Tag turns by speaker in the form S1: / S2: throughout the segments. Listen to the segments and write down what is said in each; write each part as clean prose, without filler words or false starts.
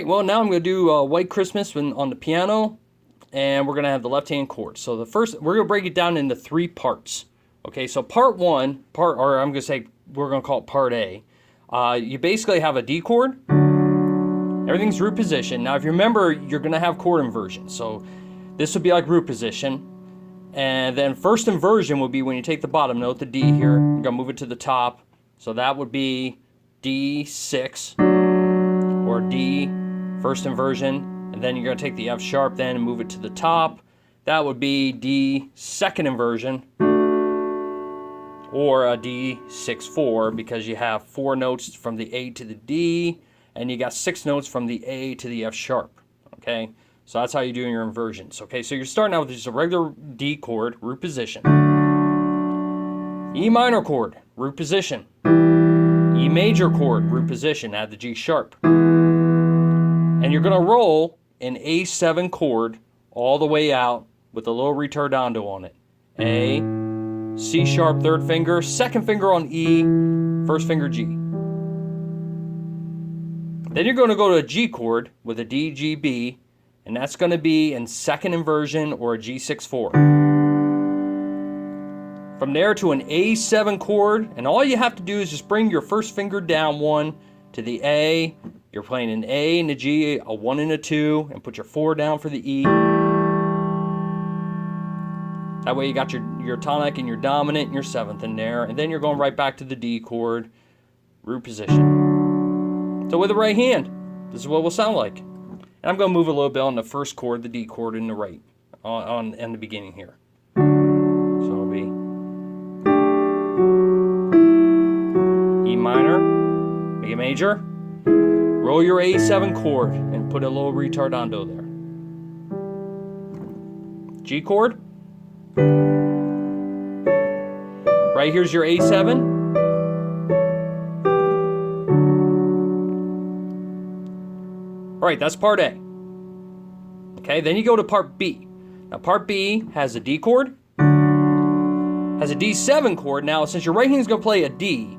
S1: Well, now I'm going to do White Christmas on the piano, and we're going to have the left-hand chord. So we're going to break it down into three parts. Okay, so part one, or I'm going to say, we're going to call it part A. You basically have a D chord. Everything's root position. Now, if you remember, you're going to have chord inversion. So this would be like root position. And then first inversion would be when you take the bottom note, the D here, you're going to move it to the top. So that would be D6 or D, first inversion. And then you're going to take the F sharp then and move it to the top. That would be D, second inversion, or a D6-4, because you have 4 notes from the A to the D, and you got 6 notes from the A to the F sharp. Okay, so that's how you're doing your inversions. Okay, so you're starting out with just a regular D chord, root position. E minor chord, root position. E major chord, root position, add the G sharp. And you're going to roll an A7 chord all the way out with a little retardando on it. A, C sharp, third finger, second finger on E, first finger G. Then you're going to go to a G chord with a D, G, B, and that's going to be in second inversion or a G6-4. From there to an A7 chord, and all you have to do is just bring your first finger down one to the A. You're playing an A and a G, a 1 and a 2, and put your 4 down for the E. That way you got your tonic and your dominant and your 7th in there, and then you're going right back to the D chord, root position. So with the right hand, this is what it will sound like. And I'm going to move a little bit on the first chord, the D chord in the right, in the beginning here. So it'll be E minor, make it major, roll your A7 chord and put a little retardando there. G chord. Right here's your A7. All right, that's part A. Okay, then you go to part B. Now part B has a D chord, has a D7 chord. Now since your right hand is going to play a D,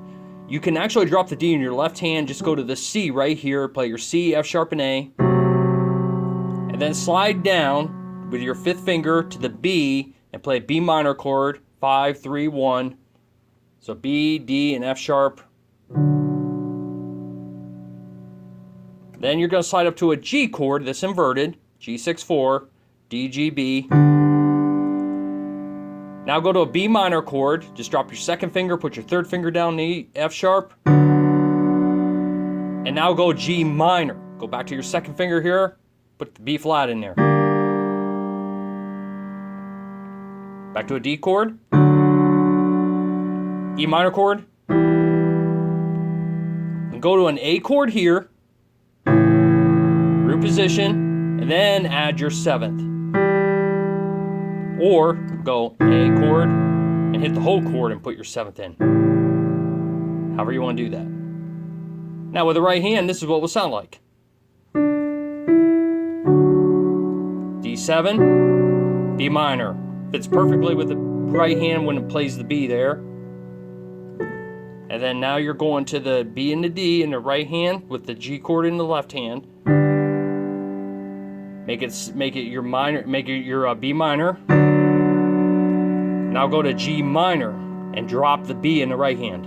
S1: you can actually drop the D in your left hand, just go to the C right here, play your C, F sharp, and A, and then slide down with your 5th finger to the B and play a B minor chord, 5, 3, 1. So B, D, and F sharp. Then you're going to slide up to a G chord that's inverted, G6-4, D, G, B. Now go to a B minor chord, just drop your 2nd finger, put your 3rd finger down the F sharp. And now go G minor. Go back to your 2nd finger here, put the B flat in there. Back to a D chord, E minor chord, and go to an A chord here, root position, and then add your 7th. Or go A chord and hit the whole chord and put your 7th in. However you want to do that. Now with the right hand, this is what it will sound like. D7, B minor. Fits perfectly with the right hand when it plays the B there. And then now you're going to the B and the D in the right hand with the G chord in the left hand. Make it your minor, make it your B minor. Now go to G minor and drop the B in the right hand.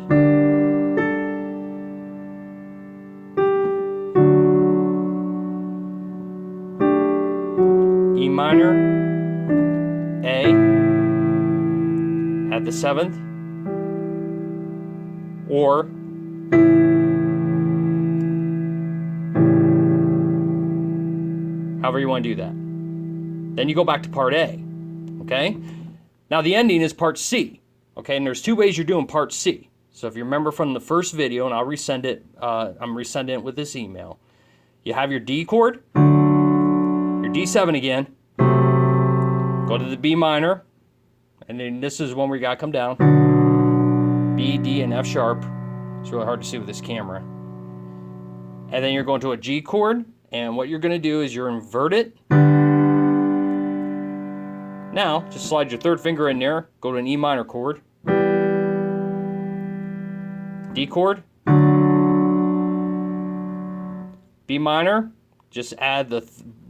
S1: E minor, A, add the 7th, or however you want to do that. Then you go back to part A, okay? Now the ending is part C, okay? And there's 2 ways you're doing part C. So if you remember from the first video, and I'll resend it, I'm resending it with this email. You have your D chord, your D7 again, go to the B minor, and then this is when we gotta come down. B, D, and F sharp. It's really hard to see with this camera. And then you're going to a G chord, and what you're gonna do is you're invert it. Now, just slide your 3rd finger in there, go to an E minor chord, D chord, B minor, just add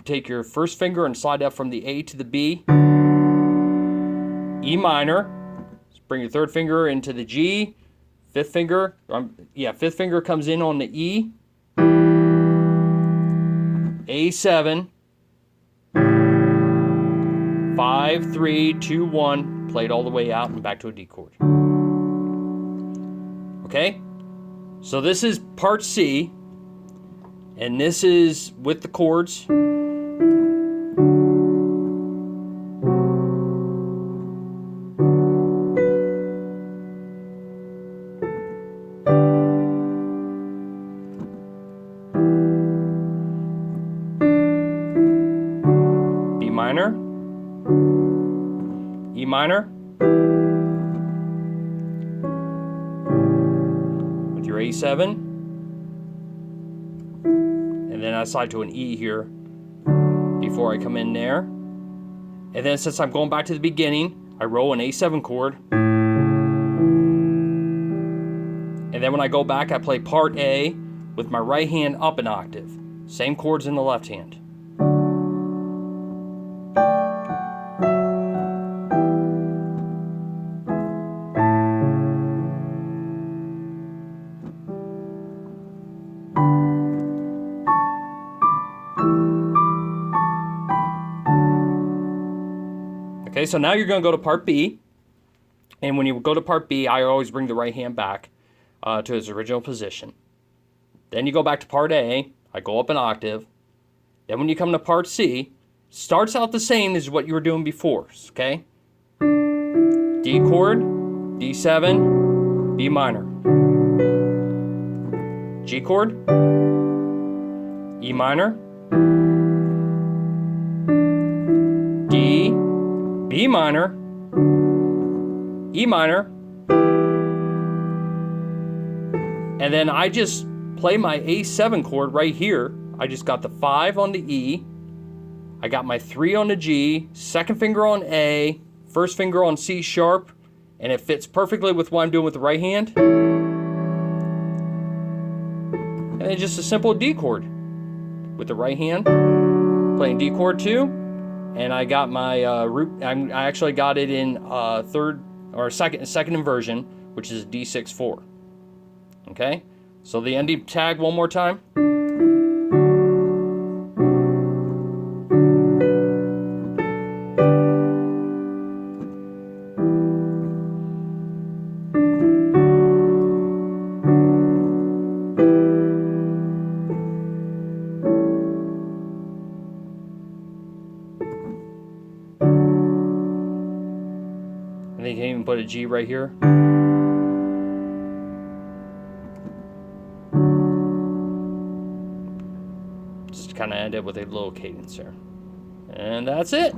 S1: take your first finger and slide up from the A to the B. E minor. Bring your third finger into the G. Fifth finger, fifth finger comes in on the E. A7. 5, 3, 2, 1. Play it all the way out and back to a D chord. Okay? So this is part C. And this is with the chords. B minor, E minor, with your A7, and then I slide to an E here before I come in there. And then since I'm going back to the beginning, I roll an A7 chord. And then when I go back, I play part A with my right hand up an octave. Same chords in the left hand. Okay, so now you're going to go to part B. And when you go to part B, I always bring the right hand back to its original position. Then you go back to part A. I go up an octave. Then when you come to part C, starts out the same as what you were doing before, okay? D chord, D7, B minor. G chord, E minor, D, B minor, E minor, and then I just play my A7 chord right here. I just got the 5 on the E, I got my 3 on the G, second finger on A, first finger on C sharp, and it fits perfectly with what I'm doing with the right hand. And then just a simple D chord with the right hand, playing D chord 2, and I got my root. I actually got it in second inversion, which is D6/4. Okay, so the ending tag one more time. And then you can even put a G right here. Just kind of end it with a little cadence there. And that's it.